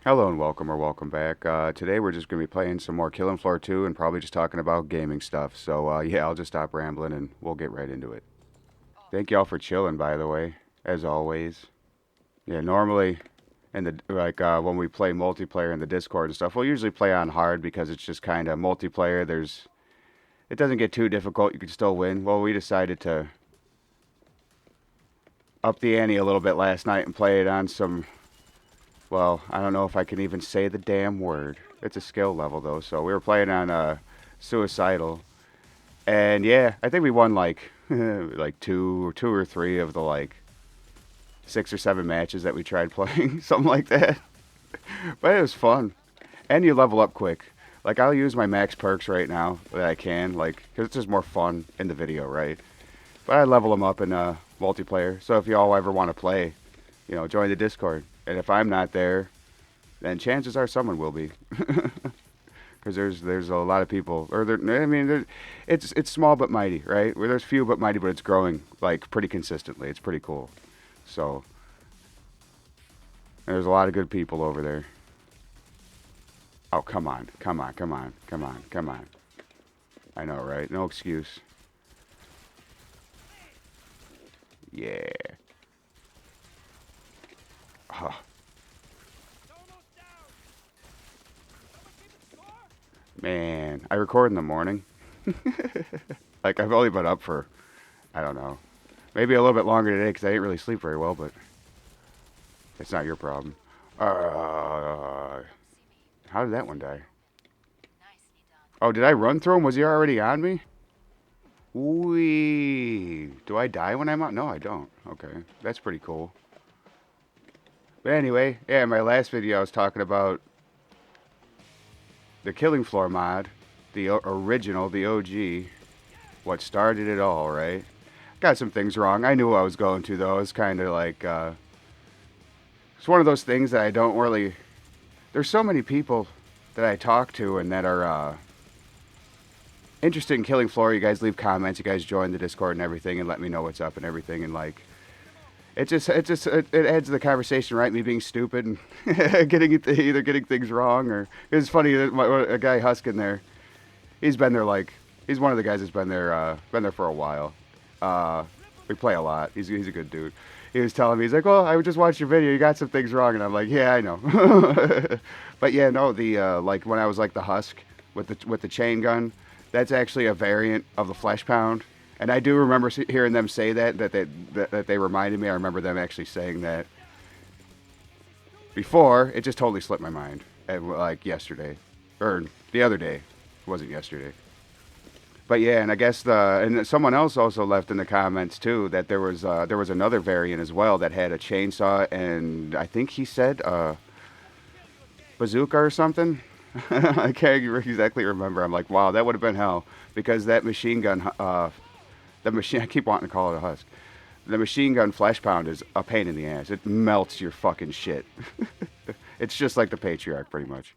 Hello and welcome or welcome back. Today we're just going to be playing some more Killing Floor 2 and probably just talking about gaming stuff. So yeah, I'll just stop rambling and we'll get right into it. Thank y'all for chilling, by the way, as always. Yeah, normally in the when we play multiplayer in the Discord and stuff, we'll usually play on hard because it's just kind of multiplayer. It doesn't get too difficult. You can still win. Well, we decided to up the ante a little bit last night and play it on some. Well, I don't know if I can even say the damn word. It's a skill level though, so we were playing on suicidal, and yeah, I think we won like like two or three of the like 6 or 7 matches that we tried playing, something like that. But it was fun, and you level up quick. Like I'll use my max perks right now that I can, like because it's just more fun in the video, right? But I level them up in multiplayer. So if y'all ever want to play, join the Discord. And if I'm not there, then chances are someone will be, because there's a lot of people, or there. I mean, it's small but mighty, right? Where there's few but mighty, but it's growing like pretty consistently. It's pretty cool. So there's a lot of good people over there. Oh come on, come on, come on, come on, come on. I know, right? No excuse. Yeah. Oh, man, I record in the morning. Like I've only been up for I don't know, maybe a little bit longer today because I didn't really sleep very well, but it's not your problem. Uh, how did that one die? Oh, did I run through him? Was he already on me? Wee. Do I die when I'm out? No, I don't. Okay, that's pretty cool. But anyway, yeah, in my last video I was talking about the Killing Floor mod, the original, the OG, what started it all, right? Got some things wrong. I knew I was going to though. It's kind of like it's one of those things that I don't really. There's so many people that I talk to and that are interested in Killing Floor. You guys leave comments. You guys join the Discord and everything, and let me know what's up and everything. And like, it adds to the conversation, right? Me being stupid and either getting things wrong or it's funny that a guy Huskin there. He's been there like he's one of the guys that's been there for a while. Uh, we play a lot. He's a good dude. He was telling me, he's like, "Well, I just watched your video. You got some things wrong," and I'm like, "Yeah, I know." But yeah, no, the like when I was like the Husk with the chain gun, that's actually a variant of the Flesh Pound, and I do remember hearing them say that they reminded me. I remember them actually saying that before. It just totally slipped my mind, like yesterday or the other day. It wasn't yesterday. But yeah, and I guess someone else also left in the comments too that there was another variant as well that had a chainsaw and I think he said bazooka or something. I can't exactly remember. I'm like, wow, that would have been hell because that machine gun, the machine. I keep wanting to call it a husk. The machine gun flesh pound is a pain in the ass. It melts your fucking shit. It's just like the patriarch, pretty much.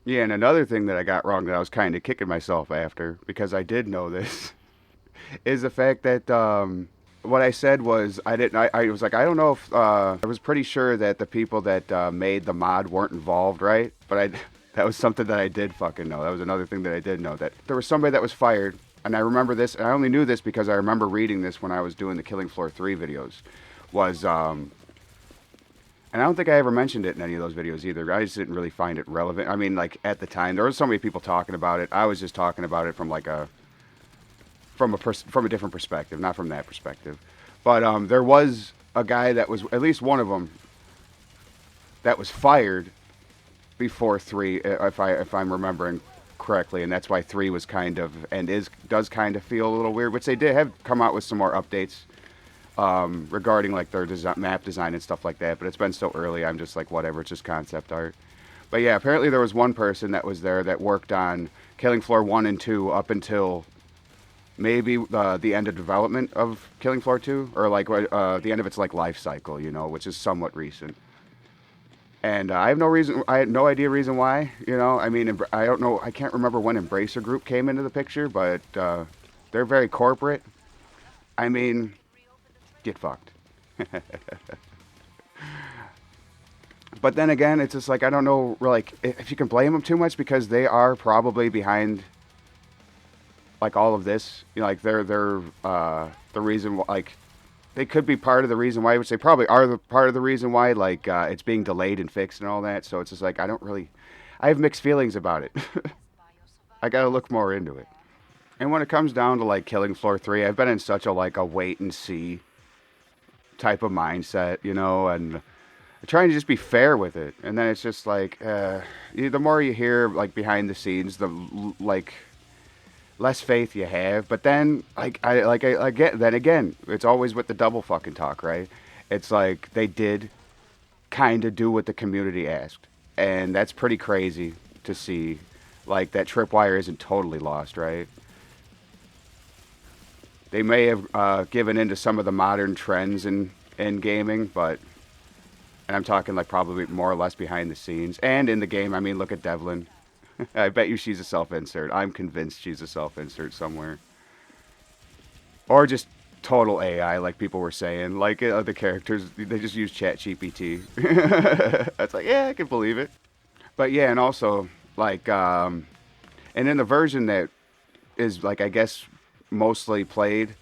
Yeah, and another thing that I got wrong that I was kind of kicking myself after because I did know this is the fact that what I said was I didn't. I was like I don't know if I was pretty sure that the people that made the mod weren't involved, right? But I that was something that I did fucking know. That was another thing that I did know that there was somebody that was fired, and I remember this. And I only knew this because I remember reading this when I was doing the Killing Floor 3 videos. Was and I don't think I ever mentioned it in any of those videos either. I just didn't really find it relevant. I mean, like at the time, there was so many people talking about it. I was just talking about it from like from a different perspective, not from that perspective. But there was a guy that was at least one of them that was fired before 3, if I'm remembering correctly, and that's why 3 was kind of and does kind of feel a little weird, which they did have come out with some more updates regarding like their map design and stuff like that. But it's been so early, I'm just like whatever. It's just concept art. But yeah, apparently there was one person that was there that worked on Killing Floor 1 and 2 up until maybe the end of development of Killing Floor 2, or like the end of its like life cycle, which is somewhat recent. And I had no idea reason why, I mean, I don't know, I can't remember when Embracer Group came into the picture, but they're very corporate. I mean, get fucked. But then again, it's just like I don't know, like if you can blame them too much because they are probably behind like all of this. You know, like they're the reason like they could be part of the reason why, which they probably are the part of the reason why. Like it's being delayed and fixed and all that. So it's just like I don't really, I have mixed feelings about it. I gotta look more into it. And when it comes down to like Killing Floor 3, I've been in such a like a wait and see type of mindset, you know, and trying to just be fair with it. And then it's just like the more you hear like behind the scenes, the like less faith you have. But then I get then again, it's always with the double fucking talk, right? It's like they did kind of do what the community asked, and that's pretty crazy to see. Like that tripwire isn't totally lost, right? They may have given into some of the modern trends in gaming, but and I'm talking like probably more or less behind the scenes and in the game. I mean, look at Devlin. I bet you she's a self-insert. I'm convinced she's a self-insert somewhere, or just total AI, like people were saying. Like the characters, they just use Chat GPT. That's like, yeah, I can believe it. But yeah, and also like, and in the version that is like I guess mostly played.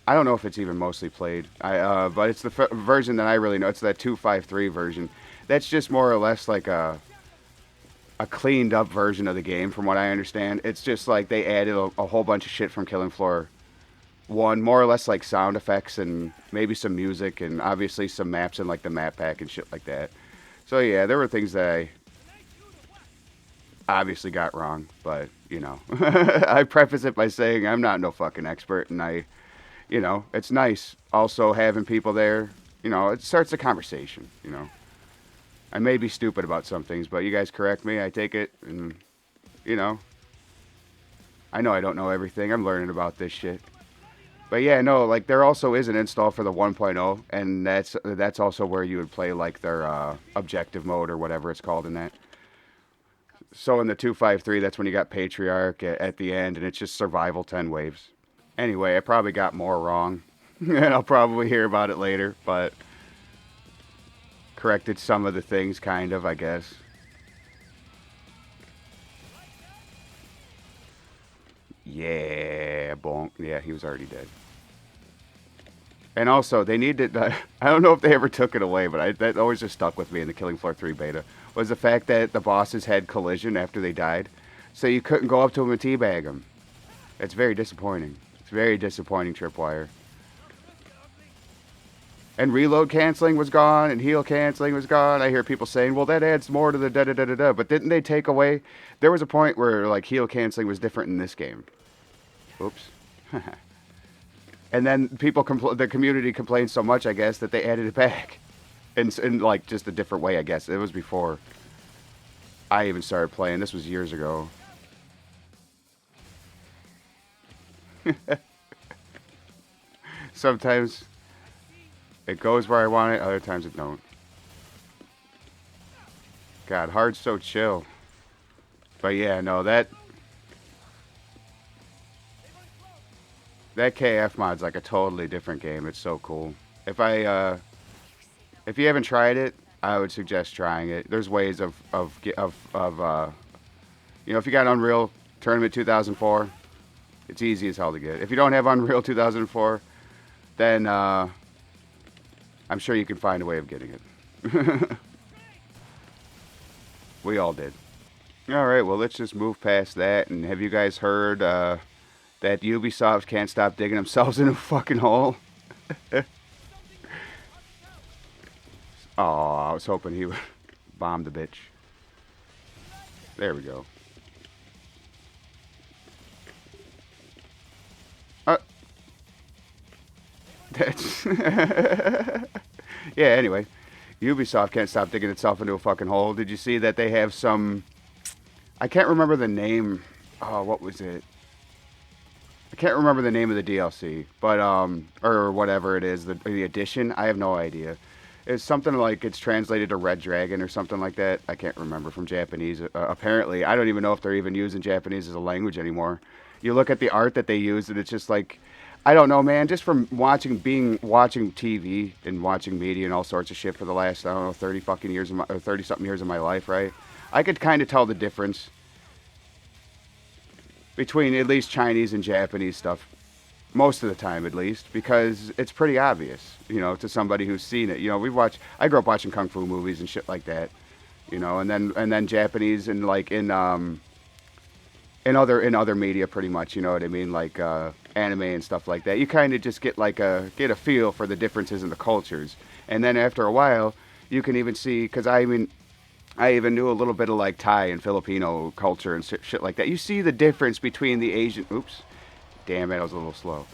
I don't know if it's even mostly played. But it's the version that I really know. It's that 253 version. That's just more or less like a cleaned up version of the game, from what I understand. It's just like they added a whole bunch of shit from Killing Floor 1, more or less like sound effects and maybe some music and obviously some maps and like the map pack and shit like that. So yeah, there were things that I obviously got wrong, but you know, I preface it by saying I'm not no fucking expert, and you know, it's nice also having people there. You know, it starts a conversation. You know, I may be stupid about some things, but you guys correct me. I take it, and you know, I know I don't know everything. I'm learning about this shit. But yeah, no, like there also is an install for the 1.0, and that's also where you would play like their objective mode or whatever it's called in that. So in the 253, that's when you got Patriarch at the end, and it's just survival 10 waves. Anyway, I probably got more wrong, and I'll probably hear about it later, but corrected some of the things, kind of, I guess. Yeah, bonk. Yeah, he was already dead. And also, they needed. I don't know if they ever took it away, but that always just stuck with me in the Killing Floor 3 beta. Was the fact that the bosses had collision after they died, so you couldn't go up to them and teabag them. It's very disappointing. It's very disappointing, Tripwire. And reload canceling was gone, and heal canceling was gone. I hear people saying, well, that adds more to the da-da-da-da-da. But didn't they take away... There was a point where, like, heal canceling was different in this game. Oops. And then the community complained so much, I guess, that they added it back. In, like, just a different way, I guess. It was before I even started playing. This was years ago. Sometimes it goes where I want it, other times it don't. God, hard's so chill. But yeah, no, that KF mod's like a totally different game. It's so cool. If you haven't tried it, I would suggest trying it. There's ways of you know, if you got Unreal Tournament 2004, it's easy as hell to get. If you don't have Unreal 2004, then I'm sure you can find a way of getting it. We all did. Alright, well, let's just move past that. And have you guys heard that Ubisoft can't stop digging themselves in a fucking hole? Oh, I was hoping he would bomb the bitch. There we go. That's yeah, anyway. Ubisoft can't stop digging itself into a fucking hole. Did you see that they have some... I can't remember the name. Oh, what was it? I can't remember the name of the DLC, but or whatever it is, the edition. I have no idea. It's something like it's translated to Red Dragon or something like that. I can't remember from Japanese. Apparently, I don't even know if they're even using Japanese as a language anymore. You look at the art that they use, and it's just like I don't know, man. Just from watching TV and watching media and all sorts of shit for the last, I don't know, 30 fucking years of my, or 30 something years of my life, right? I could kind of tell the difference between at least Chinese and Japanese stuff most of the time, at least, because it's pretty obvious, to somebody who's seen it. I grew up watching kung fu movies and shit like that, and then Japanese and like in other media, pretty much, you know what I mean, like anime and stuff like that. You kind of just get a feel for the differences in the cultures, and then after a while, you can even see, because I even knew a little bit of like Thai and Filipino culture and shit like that. You see the difference between the Asian. Oops, damn it, I was a little slow.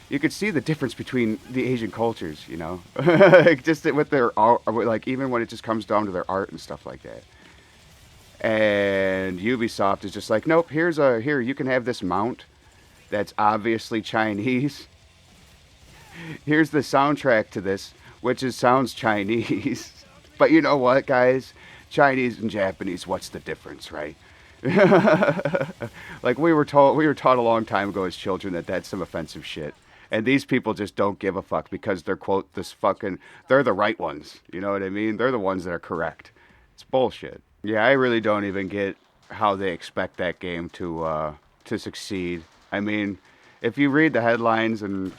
You could see the difference between the Asian cultures, like just with their art, like even when it just comes down to their art and stuff like that. And Ubisoft is just like, nope, here you can have this mount that's obviously Chinese. Here's the soundtrack to this, which sounds Chinese. But you know what, guys? Chinese and Japanese, what's the difference, right? Like we were taught a long time ago as children that that's some offensive shit. And these people just don't give a fuck because they're they're the right ones. You know what I mean? They're the ones that are correct. It's bullshit. Yeah, I really don't even get how they expect that game to succeed. I mean, if you read the headlines and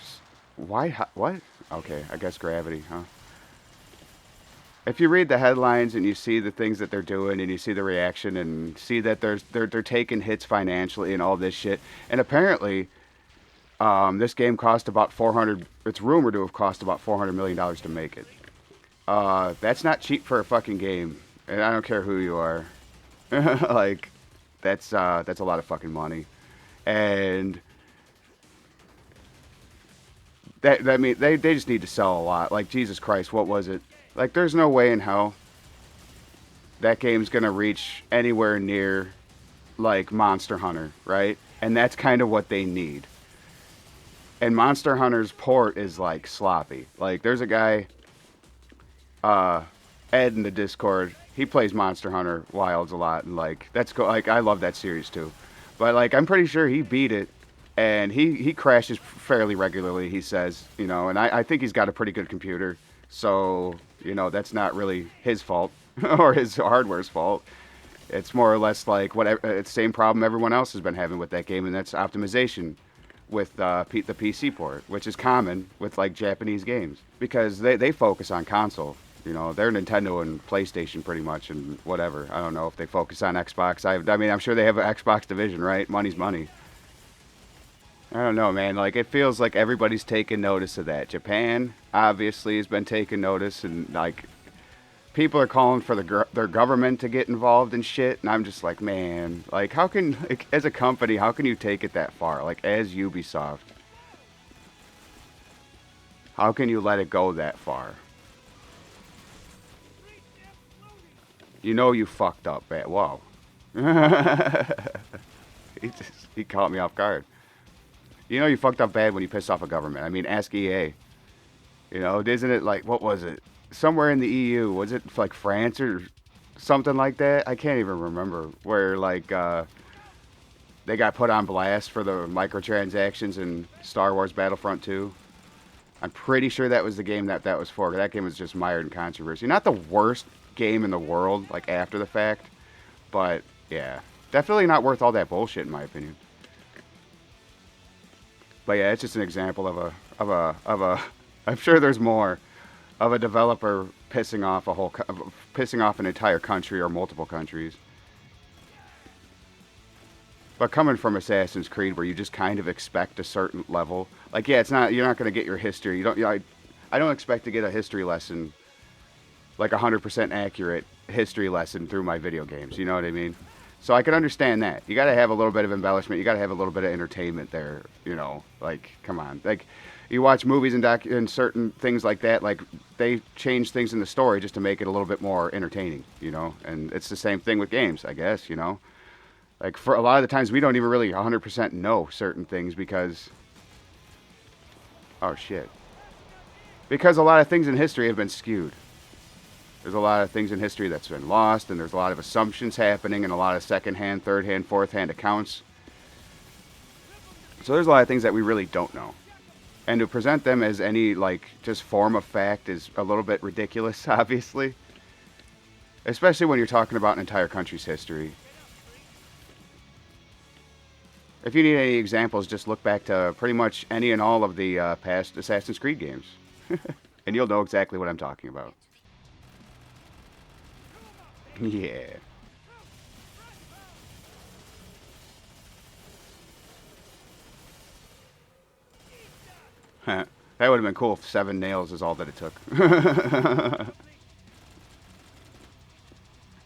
what? Okay, I guess gravity, huh? If you read the headlines and you see the things that they're doing and you see the reaction and see that they're taking hits financially and all this shit, and apparently this game cost about 400. It's rumored to have cost about $400 million to make it. That's not cheap for a fucking game, and I don't care who you are. Like, that's a lot of fucking money, and that mean they just need to sell a lot. Like, Jesus Christ, what was it? Like, there's no way in hell that game's gonna reach anywhere near like Monster Hunter, right? And that's kind of what they need. And Monster Hunter's port is like sloppy. Like, there's a guy, Ed in the Discord. He plays Monster Hunter Wilds a lot, and like that's cool. Like, I love that series too. But like, I'm pretty sure he beat it, and he crashes fairly regularly. He says, and I think he's got a pretty good computer, so that's not really his fault or his hardware's fault. It's more or less like whatever. It's the same problem everyone else has been having with that game, and that's optimization with the PC port, which is common with like Japanese games because they focus on console. They're Nintendo and PlayStation pretty much, and whatever. I don't know if they focus on Xbox. I mean, I'm sure they have an Xbox division, right? Money's money. I don't know, man. Like, it feels like everybody's taking notice of that. Japan obviously has been taking notice, and like people are calling for their government to get involved in shit, and I'm just like, man, like, how can, like, as a company, how can you take it that far? Like, as Ubisoft, how can you let it go that far? You fucked up, bad. Whoa. He caught me off guard. You fucked up bad when you pissed off a government. I mean, ask EA. Isn't it like, what was it? Somewhere in the EU, was it like France or something like that? I can't even remember. Where like they got put on blast for the microtransactions in Star Wars Battlefront 2. I'm pretty sure that was the game that was for. That game was just mired in controversy. Not the worst game in the world, like after the fact, but yeah, definitely not worth all that bullshit in my opinion. But yeah, it's just an example of a. I'm sure there's more of a developer pissing off an entire country or multiple countries. But coming from Assassin's Creed, where you just kind of expect a certain level, like, yeah, you're not going to get your history. I don't expect to get a history lesson, like 100% accurate history lesson through my video games. You know what I mean? So I can understand that. You got to have a little bit of embellishment. You got to have a little bit of entertainment there. Like, come on. Like, you watch movies and certain things like that. Like, they change things in the story just to make it a little bit more entertaining. And it's the same thing with games, I guess. Like, for a lot of the times, we don't even really 100% know certain things because... Oh, shit. Because a lot of things in history have been skewed. There's a lot of things in history that's been lost, and there's a lot of assumptions happening, and a lot of second-hand, third-hand, fourth-hand accounts. So there's a lot of things that we really don't know. And to present them as any, like, just form of fact is a little bit ridiculous, obviously. Especially when you're talking about an entire country's history. If you need any examples, just look back to pretty much any and all of the past Assassin's Creed games. And you'll know exactly what I'm talking about. Yeah. That would have been cool if 7 nails is all that it took.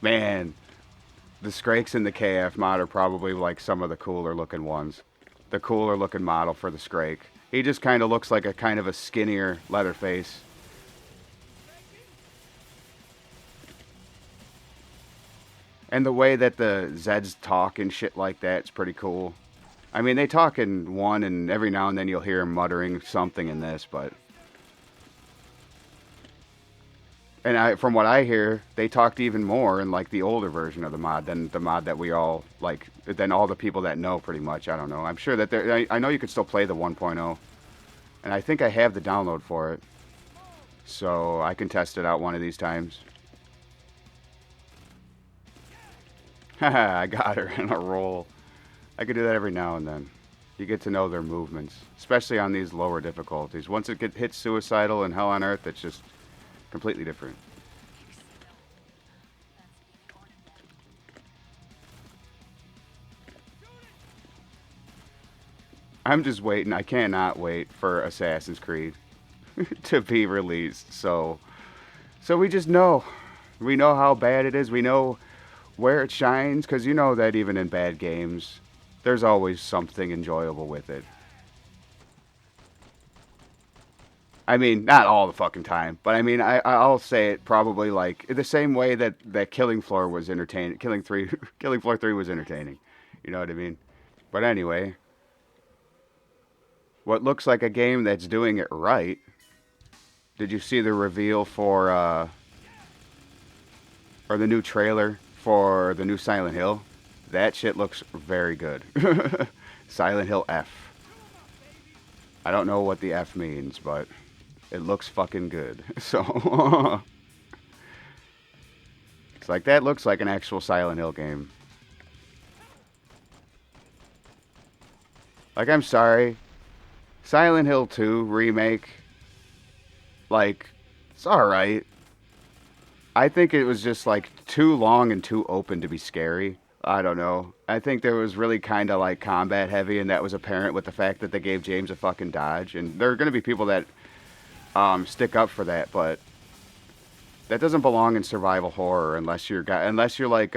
Man, the Skrakes in the KF mod are probably like some of the cooler looking ones. The cooler looking model for the Skrake. He just kind of looks like a kind of a skinnier Leatherface. And the way that the Zeds talk and shit like that is pretty cool. I mean, they talk in one, and every now and then you'll hear them muttering something in this, but... And from what I hear, they talked even more in, like, the older version of the mod than the mod that we all, like, than all the people that know, pretty much. I don't know. I'm sure that I know you could still play the 1.0. And I think I have the download for it. So I can test it out one of these times. Haha, I got her in a roll. I could do that every now and then. You get to know their movements, especially on these lower difficulties. Once it hits Suicidal and Hell on Earth, it's just completely different. I'm just waiting. I cannot wait for Assassin's Creed to be released. So we just know. We know how bad it is. We know where it shines, because you know that even in bad games, there's always something enjoyable with it. I mean, not all the fucking time, but I mean, I'll say it probably like the same way that Killing Floor was entertaining. Killing Floor 3 was entertaining. You know what I mean? But anyway, what looks like a game that's doing it right. Did you see the reveal for or the new trailer for the new Silent Hill? That shit looks very good. Silent Hill F. I don't know what the F means, but it looks fucking good. So it's like that looks like an actual Silent Hill game. Like, I'm sorry, Silent Hill 2 remake, like, it's alright. I think it was just like too long and too open to be scary. I don't know. I think there was really kind of like combat heavy, and that was apparent with the fact that they gave James a fucking dodge. And there are going to be people that stick up for that, but that doesn't belong in survival horror unless you're like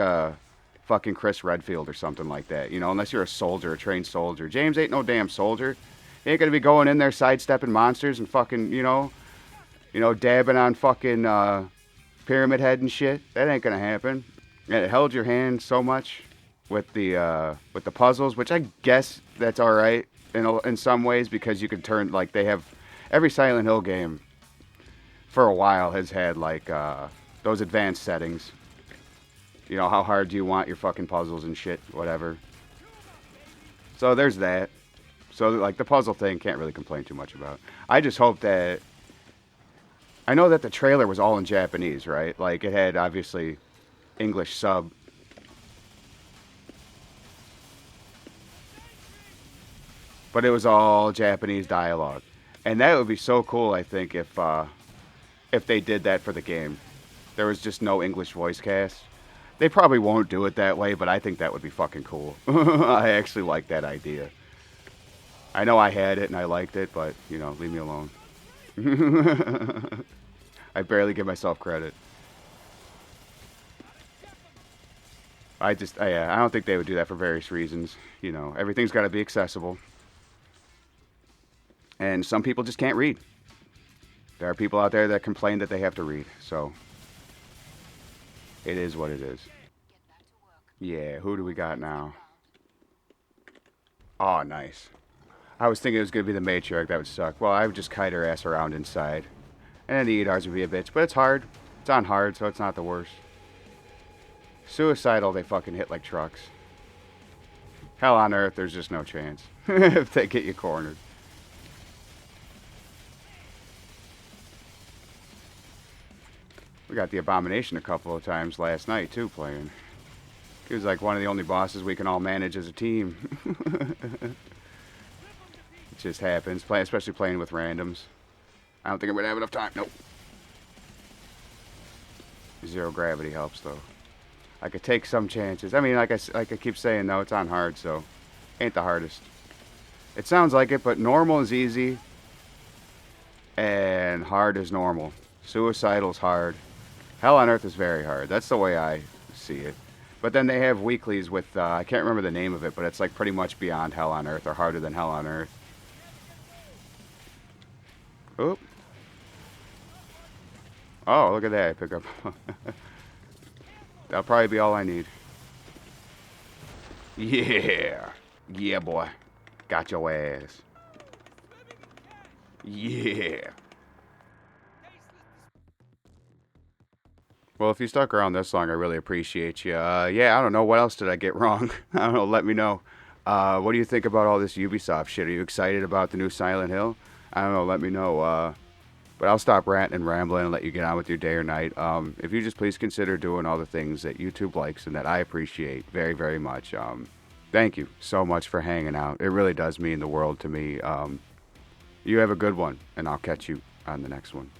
fucking Chris Redfield or something like that. You know, unless you're a soldier, a trained soldier. James ain't no damn soldier. He ain't gonna be going in there sidestepping monsters and fucking dabbing on fucking Pyramid Head and shit. That ain't gonna happen. And it held your hand so much with the puzzles, which I guess that's all right in some ways, because you can turn, like, they have every Silent Hill game for a while has had like those advanced settings. You know, how hard do you want your fucking puzzles and shit, whatever. So there's that. So like the puzzle thing, can't really complain too much about. I just hope that, I know that the trailer was all in Japanese, right? Like, it had obviously English sub. But it was all Japanese dialogue. And that would be so cool, I think, if they did that for the game. There was just no English voice cast. They probably won't do it that way, but I think that would be fucking cool. I actually like that idea. I know I had it and I liked it, but, you know, leave me alone. I barely give myself credit. I don't think they would do that for various reasons. You know, everything's got to be accessible. And some people just can't read. There are people out there that complain that they have to read. So, it is what it is. Yeah, who do we got now? Oh, nice. I was thinking it was going to be the matriarch. That would suck. Well, I would just kite her ass around inside. And then the Edars would be a bitch. But it's hard. It's on hard, so it's not the worst. Suicidal, they fucking hit like trucks. Hell on Earth, there's just no chance. If they get you cornered. We got the Abomination a couple of times last night, too, playing. He was like one of the only bosses we can all manage as a team. It just happens, especially playing with randoms. I don't think I'm going to have enough time. Nope. Zero gravity helps, though. I could take some chances. I mean, like I keep saying, though, it's on hard, so ain't the hardest. It sounds like it, but normal is easy, and hard is normal. Suicidal's hard. Hell on Earth is very hard. That's the way I see it. But then they have weeklies with, I can't remember the name of it, but it's like pretty much beyond Hell on Earth or harder than Hell on Earth. Oop. Oh, look at that. I pick up. That'll probably be all I need. Yeah. Yeah, boy. Got your ass. Yeah. Well, if you stuck around this long, I really appreciate you. Yeah, I don't know. What else did I get wrong? I don't know. Let me know. What do you think about all this Ubisoft shit? Are you excited about the new Silent Hill? I don't know. Let me know. But I'll stop ranting and rambling and let you get on with your day or night. If you just please consider doing all the things that YouTube likes and that I appreciate very, very much. Thank you so much for hanging out. It really does mean the world to me. You have a good one, and I'll catch you on the next one.